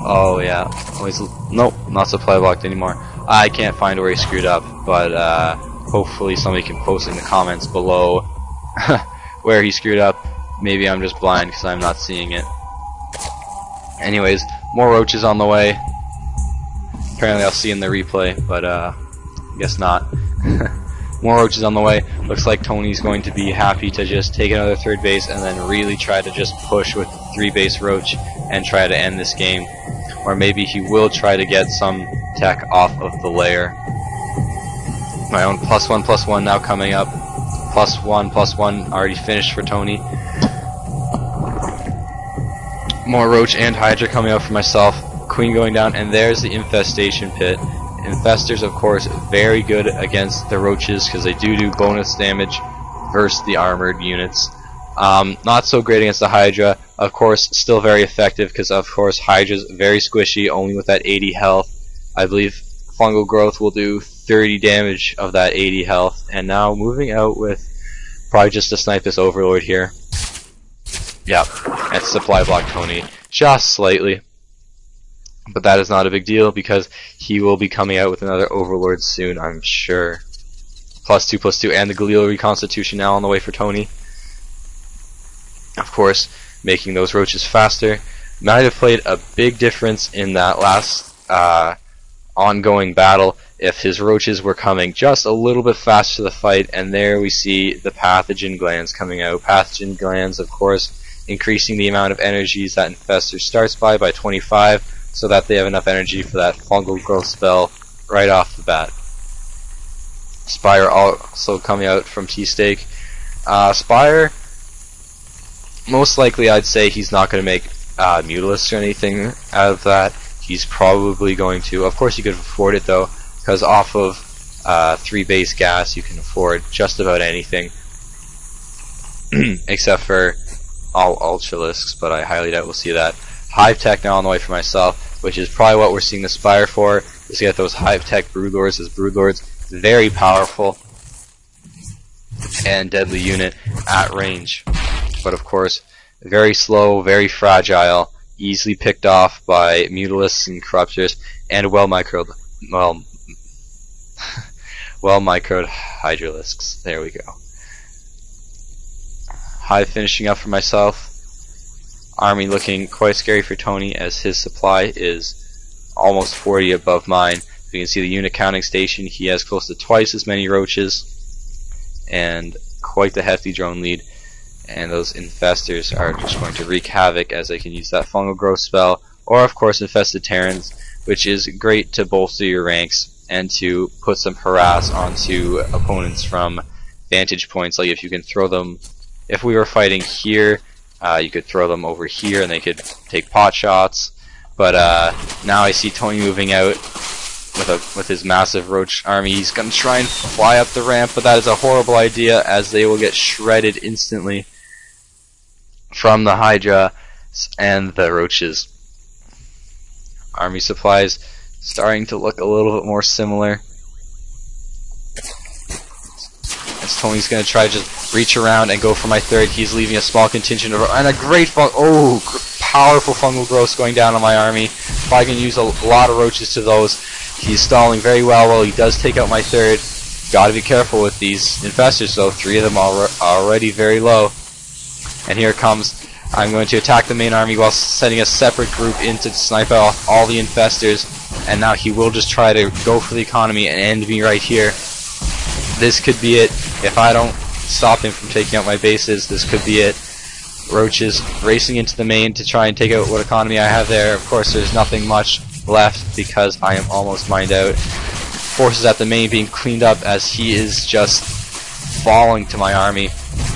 Oh yeah. Always. Nope, not supply blocked anymore. I can't find where he screwed up, but hopefully somebody can post in the comments below where he screwed up. Maybe I'm just blind because I'm not seeing it. Anyways, more roaches on the way. Apparently I'll see in the replay, but guess not. More roaches on the way. Looks like Tony's going to be happy to just take another third base and then really try to just push with the 3-base roach and try to end this game. Or maybe he will try to get some tech off of the lair. My own +1/+1 now coming up. +1/+1 already finished for Tony. More roach and hydra coming up for myself. Queen going down, and there's the infestation pit. Infestors, of course, very good against the roaches because they do bonus damage versus the armored units. Not so great against the hydra. Of course, still very effective because, of course, hydra's very squishy, only with that 80 health. I believe fungal growth will do 30 damage of that 80 health. And now moving out with probably just to snipe this overlord here. Yep, that's supply block Tony just slightly. But that is not a big deal because he will be coming out with another overlord soon, I'm sure. +2/+2, and the Galil reconstitution now on the way for Tony. Of course, making those roaches faster. Might have played a big difference in that last ongoing battle if his roaches were coming just a little bit faster to the fight, and there we see the pathogen glands coming out. Pathogen glands, of course, increasing the amount of energies that infestor starts by 25, so that they have enough energy for that fungal growth spell right off the bat. Spire also coming out from TSteak. Spire, most likely I'd say he's not going to make Mutalisks or anything out of that. He's probably going to, of course he could afford it though, because off of 3-base gas you can afford just about anything. Except for all Ultralisks, but I highly doubt we'll see that. Hive Tech now on the way for myself, which is probably what we're seeing the Spire for, is to get those Hive Tech Broodlords as Broodlords. Very powerful and deadly unit at range. But of course, very slow, very fragile, easily picked off by Mutalisks and Corruptors, and well microed Hydralisks. There we go. Hive finishing up for myself. Army looking quite scary for Tony as his supply is almost 40 above mine. You can see the unit counting station. He has close to twice as many roaches and quite the hefty drone lead. And those infestors are just going to wreak havoc as they can use that fungal growth spell, or of course infested Terrans, which is great to bolster your ranks and to put some harass onto opponents from vantage points. Like if you can throw them, if we were fighting here, you could throw them over here and they could take pot shots. But now I see Tony moving out with his massive roach army. He's going to try and fly up the ramp, but that is a horrible idea as they will get shredded instantly from the Hydra and the roaches. Army supplies starting to look a little bit more similar. As Tony's going to try to just reach around and go for my third. He's leaving a small contingent of, and a great powerful fungal growth going down on my army. Probably going to use a lot of roaches to those. He's stalling very well. He does take out my third. Got to be careful with these infestors though. 3 of them are already very low. And here it comes. I'm going to attack the main army while sending a separate group in to snipe out all the infestors. And now he will just try to go for the economy and end me right here. This could be it. If I don't stop him from taking out my bases, this could be it. Roaches racing into the main to try and take out what economy I have there. Of course, there's nothing much left because I am almost mined out. Forces at the main being cleaned up as he is just falling to my army.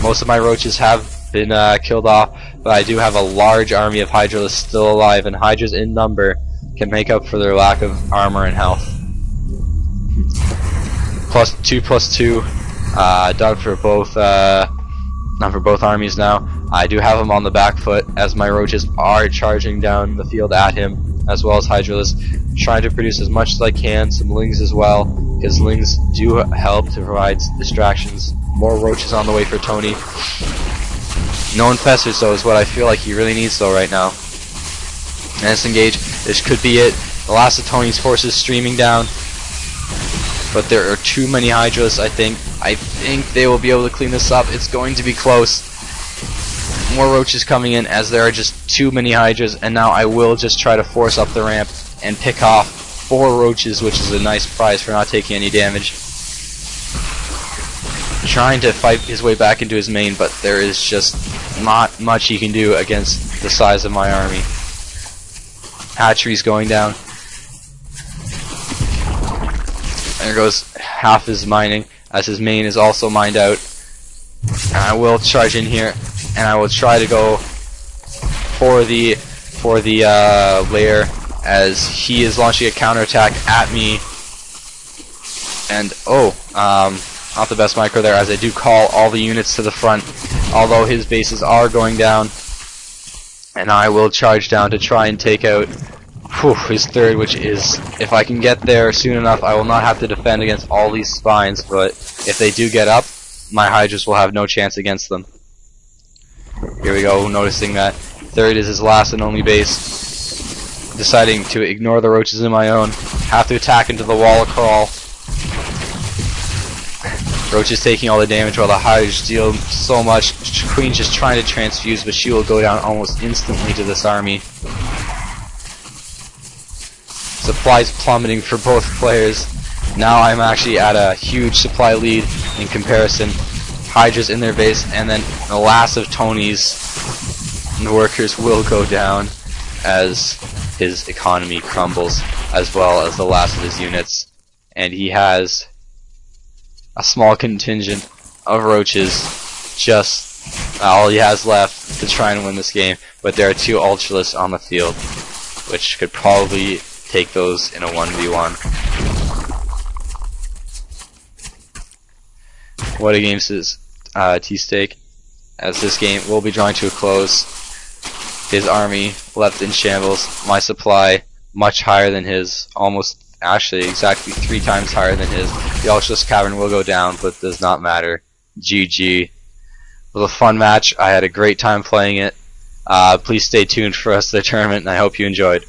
Most of my roaches have been killed off, but I do have a large army of Hydralisks still alive, and Hydras in number can make up for their lack of armor and health. +2/+2, done for both, not for both armies now. I do have him on the back foot as my roaches are charging down the field at him, as well as Hydralisks. Trying to produce as much as I can, some lings as well, because lings do help to provide distractions. More roaches on the way for Tony. No infestors though is what I feel like he really needs though right now. And let's engage. This could be it. The last of Tony's forces streaming down. But there are too many Hydras, I think. I think they will be able to clean this up. It's going to be close. More roaches coming in as there are just too many Hydras, and now I will just try to force up the ramp and pick off 4 roaches, which is a nice prize for not taking any damage. Trying to fight his way back into his main, but there is just not much he can do against the size of my army. Hatchery's going down. There goes half his mining, as his main is also mined out. And I will charge in here, and I will try to go for the lair, as he is launching a counterattack at me. And not the best micro there, as I do call all the units to the front, although his bases are going down. And I will charge down to try and take out his third, which is, if I can get there soon enough, I will not have to defend against all these spines, but if they do get up, my Hydras will have no chance against them. Here we go, noticing that third is his last and only base. Deciding to ignore the roaches in my own. Have to attack into the wall of crawl. Roaches taking all the damage while the Hydras deal so much. Queen's just trying to transfuse, but she will go down almost instantly to this army. Supplies plummeting for both players. Now I'm actually at a huge supply lead in comparison. Hydras in their base, and then the last of Tony's workers will go down as his economy crumbles, as well as the last of his units. And he has a small contingent of roaches, just all he has left to try and win this game. But there are 2 Ultralists on the field, which could probably take those in a 1v1. What a game this is, TSteak, as this game will be drawing to a close. His army left in shambles, my supply much higher than his, almost actually exactly 3 times higher than his. The Ultralist Cavern will go down, but does not matter. GG. It was a fun match. I had a great time playing it. Please stay tuned for us the tournament, and I hope you enjoyed.